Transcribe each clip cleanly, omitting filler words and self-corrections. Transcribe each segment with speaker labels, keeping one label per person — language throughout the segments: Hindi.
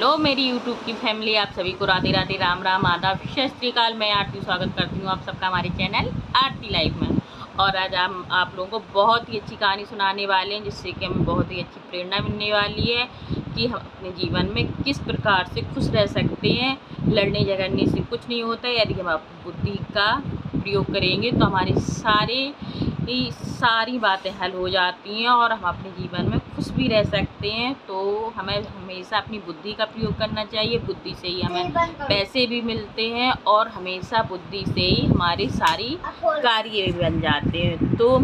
Speaker 1: हेलो मेरी यूट्यूब की फैमिली, आप सभी को राधे राधे, राम राम, आदाब, सत श्री अकाल। मैं आरती स्वागत करती हूँ आप सबका हमारे चैनल आरती लाइफ में। और आज हम आप लोगों को बहुत ही अच्छी कहानी सुनाने वाले हैं, जिससे कि हमें बहुत ही अच्छी प्रेरणा मिलने वाली है कि हम अपने जीवन में किस प्रकार से खुश रह सकते हैं। लड़ने झगड़ने से कुछ नहीं होता है। यदि हम अपनी बुद्धि का प्रयोग करेंगे तो हमारी सारी बातें हल हो जाती हैं और हम अपने जीवन में खुश भी रह सकते हैं। तो हमें हमेशा अपनी बुद्धि का प्रयोग करना चाहिए। बुद्धि से ही हमें पैसे भी मिलते हैं और हमेशा बुद्धि से ही हमारे सारी कार्य भी बन जाते हैं। तो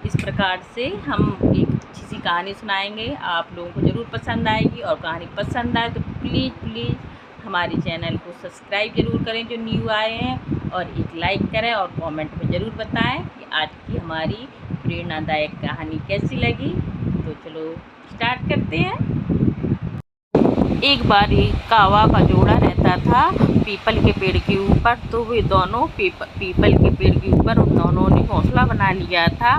Speaker 1: इस प्रकार से हम एक अच्छी सी कहानी सुनाएंगे, आप लोगों को ज़रूर पसंद आएगी। और कहानी पसंद आए तो प्लीज़ हमारे चैनल को सब्सक्राइब ज़रूर करें जो न्यू आए हैं, और एक लाइक करें और कमेंट में ज़रूर बताएं कि आज की हमारी प्रेरणादायक कहानी कैसी लगी। तो चलो स्टार्ट करते हैं। एक बार एक कौवा का जोड़ा रहता था पीपल के पेड़ के ऊपर। तो वे दोनों पीपल के पेड़ के ऊपर उन दोनों ने घोंसला बना लिया था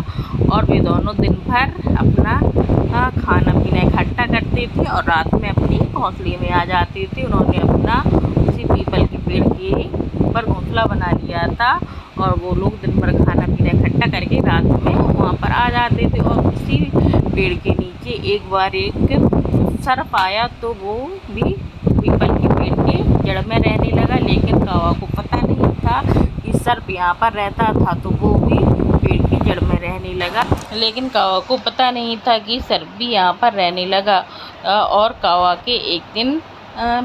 Speaker 1: और वे दोनों दिन भर अपना खाना पीना इकट्ठा करते थे और रात में अपने घोंसले में आ जाते थे। उन्होंने अपना उसी पीपल के पेड़ के ऊपर घोंसला बना लिया था और वो लोग दिन भर खाना पीना इकट्ठा करके रात में वहाँ पर आ जाते थे। और उसी पेड़ के नीचे एक बार एक सर्प आया, तो वो भी पीपल के पेड़ के जड़ में रहने लगा। लेकिन कौवा को पता नहीं था कि सर्प यहाँ पर रहता था, तो वो भी पेड़ की जड़ में रहने लगा। लेकिन कौवा को पता नहीं था कि सर्प भी यहाँ पर रहने लगा। और कौवा के एक दिन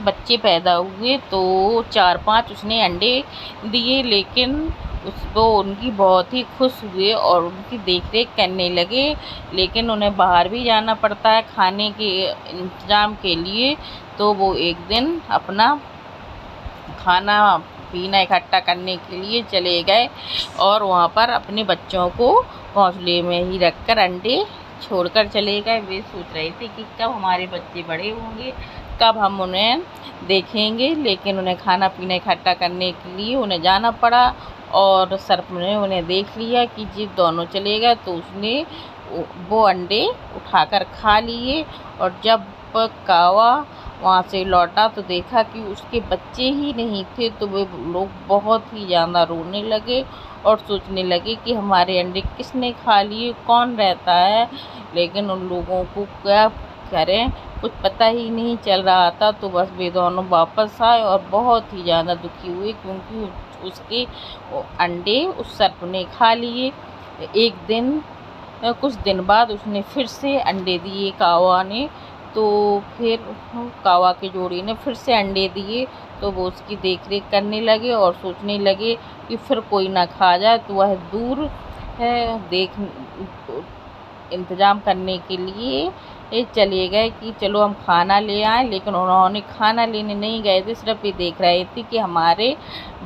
Speaker 1: बच्चे पैदा हुए, तो 4-5 उसने अंडे दिए। लेकिन वो उनकी बहुत ही खुश हुए और उनकी देखरेख करने लगे। लेकिन उन्हें बाहर भी जाना पड़ता है खाने के इंतज़ाम के लिए। तो वो एक दिन अपना खाना पीना इकट्ठा करने के लिए चले गए और वहाँ पर अपने बच्चों को घोंसले में ही रखकर अंडे छोड़कर चले गए। वे सोच रहे थे कि कब हमारे बच्चे बड़े होंगे, कब हम उन्हें देखेंगे। लेकिन उन्हें खाना पीना इकट्ठा करने के लिए उन्हें जाना पड़ा और सर्प ने उन्हें देख लिया कि जब दोनों चले गए तो उसने वो अंडे उठाकर खा लिए। और जब कौवा वहाँ से लौटा तो देखा कि उसके बच्चे ही नहीं थे। तो वे लोग बहुत ही ज़्यादा रोने लगे और सोचने लगे कि हमारे अंडे किसने खा लिए, कौन रहता है। लेकिन उन लोगों को क्या करें, कुछ पता ही नहीं चल रहा था। तो बस वे दोनों वापस आए और बहुत ही ज़्यादा दुखी हुए, क्योंकि उसके अंडे उस सर्प ने खा लिए। कुछ दिन बाद उसने फिर से अंडे दिए कौवा ने। तो फिर कौवा के जोड़ी ने फिर से अंडे दिए। तो वो उसकी देखरेख करने लगे और सोचने लगे कि फिर कोई ना खा जाए। तो वह दूर है इंतज़ाम करने के लिए चले गए कि चलो हम खाना ले आएँ। लेकिन उन्होंने खाना लेने नहीं गए थे, सिर्फ ये देख रहे थे कि हमारे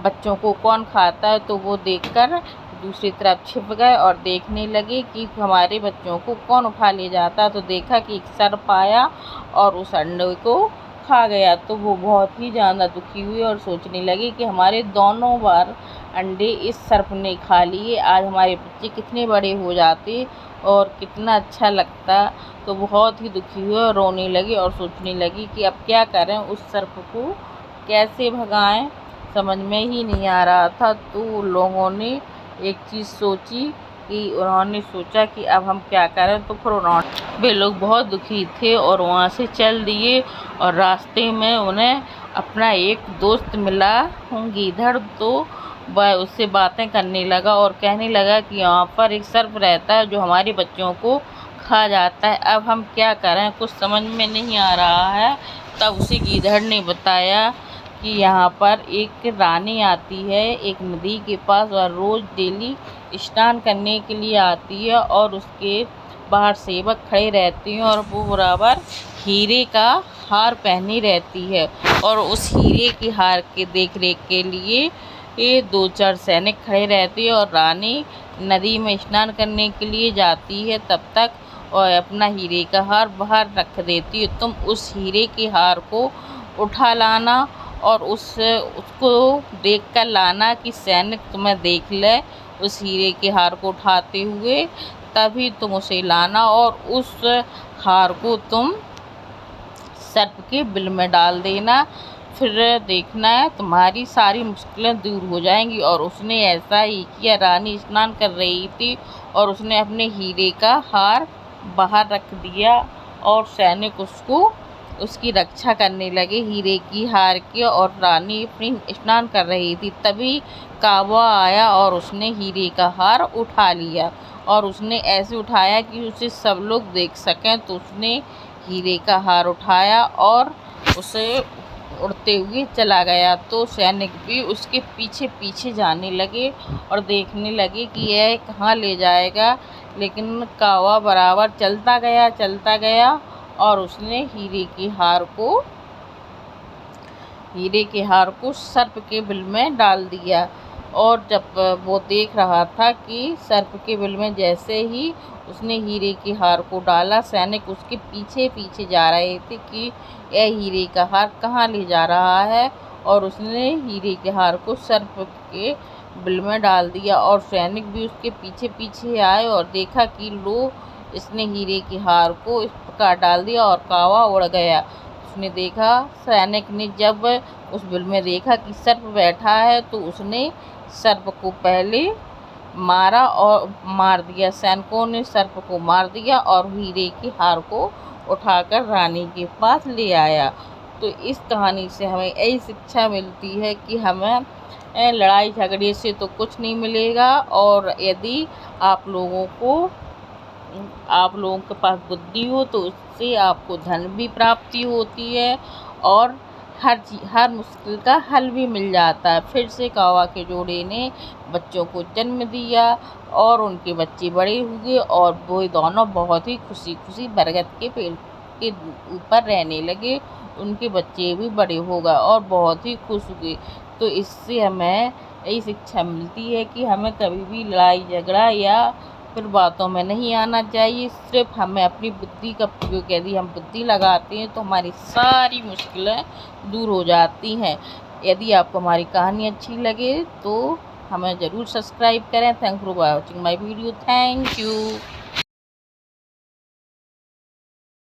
Speaker 1: बच्चों को कौन खाता है। तो वो देखकर दूसरी तरफ छिप गए और देखने लगे कि हमारे बच्चों को कौन उठा ले जाता। तो देखा कि एक सर्प आया और उस अंडे को खा गया। तो वो बहुत ही ज़्यादा दुखी हुए और सोचने लगे कि हमारे दोनों बार अंडे इस सर्प ने खा लिए, आज हमारे बच्चे कितने बड़े हो जाते और कितना अच्छा लगता। तो बहुत ही दुखी हुए और रोने लगे और सोचने लगी कि अब क्या करें, उस सर्प को कैसे भगाएं, समझ में ही नहीं आ रहा था। तो लोगों ने एक चीज़ सोची कि उन्होंने सोचा कि अब हम क्या करें। तो फिर वे लोग बहुत दुखी थे और वहाँ से चल दिए। और रास्ते में उन्हें अपना एक दोस्त मिला गीदड़। तो वह उससे बातें करने लगा और कहने लगा कि यहाँ पर एक सर्प रहता है जो हमारे बच्चों को खा जाता है, अब हम क्या करें, कुछ समझ में नहीं आ रहा है। तब उसे गीदड़ ने बताया कि यहाँ पर एक रानी आती है एक नदी के पास, और रोज़ डेली स्नान करने के लिए आती है और उसके बाहर सेवक खड़े रहते हैं और वो बराबर हीरे का हार पहनी रहती है। और उस हीरे के हार के देखरेख के लिए 2-4 सैनिक खड़े रहते हैं। और रानी नदी में स्नान करने के लिए जाती है तब तक और अपना हीरे का हार बाहर रख देती है। तुम उस हीरे के हार को उठा लाना और उसको देख कर लाना कि सैनिक तुम्हें देख ले उस हीरे के हार को उठाते हुए, तभी तुम उसे लाना और उस हार को तुम सर्प के बिल में डाल देना, फिर देखना है तुम्हारी सारी मुश्किलें दूर हो जाएंगी। और उसने ऐसा ही किया। रानी स्नान कर रही थी और उसने अपने हीरे का हार बाहर रख दिया और सैनिक उसकी रक्षा करने लगे हीरे की हार की। और रानी अपनी स्नान कर रही थी, तभी कौवा आया और उसने हीरे का हार उठा लिया। और उसने ऐसे उठाया कि उसे सब लोग देख सकें। तो उसने हीरे का हार उठाया और उसे उड़ते हुए चला गया। तो सैनिक भी उसके पीछे पीछे जाने लगे और देखने लगे कि यह कहाँ ले जाएगा। लेकिन कौवा बराबर चलता गया और उसने हीरे के हार को सर्प के बिल में डाल दिया। और जब वो देख रहा था कि सर्प के बिल में जैसे ही उसने हीरे के हार को डाला, सैनिक उसके पीछे पीछे जा रहे थे कि यह हीरे का हार कहाँ ले जा रहा है। और उसने हीरे के हार को सर्प के बिल में डाल दिया और सैनिक भी उसके पीछे पीछे आए और देखा कि लो, इसने हीरे के हार को इस प्रकार डाल दिया और कौवा उड़ गया। उसने देखा, सैनिक ने जब उस बिल में देखा कि सर्प बैठा है, तो उसने सर्प को पहले मार दिया। सैनिकों ने सर्प को मार दिया और हीरे के हार को उठाकर रानी के पास ले आया। तो इस कहानी से हमें यही शिक्षा मिलती है कि हमें लड़ाई झगड़े से तो कुछ नहीं मिलेगा। और यदि आप लोगों के पास बुद्धि हो तो उससे आपको धन भी प्राप्ति होती है और हर मुश्किल का हल भी मिल जाता है। फिर से कौवा के जोड़े ने बच्चों को जन्म दिया और उनके बच्चे बड़े हुए और वो दोनों बहुत ही खुशी खुशी बरगद के पेड़ के ऊपर रहने लगे। उनके बच्चे भी बड़े हो गए और बहुत ही खुश हुए। तो इससे हमें यही शिक्षा मिलती है कि हमें कभी भी लड़ाई झगड़ा या फिर बातों में नहीं आना चाहिए। सिर्फ हमें अपनी बुद्धि का प्रयोग, यदि हम बुद्धि लगाते हैं तो हमारी सारी मुश्किलें दूर हो जाती हैं। यदि आपको हमारी कहानी अच्छी लगे तो हमें ज़रूर सब्सक्राइब करें। Thank for watching my video. Thank you.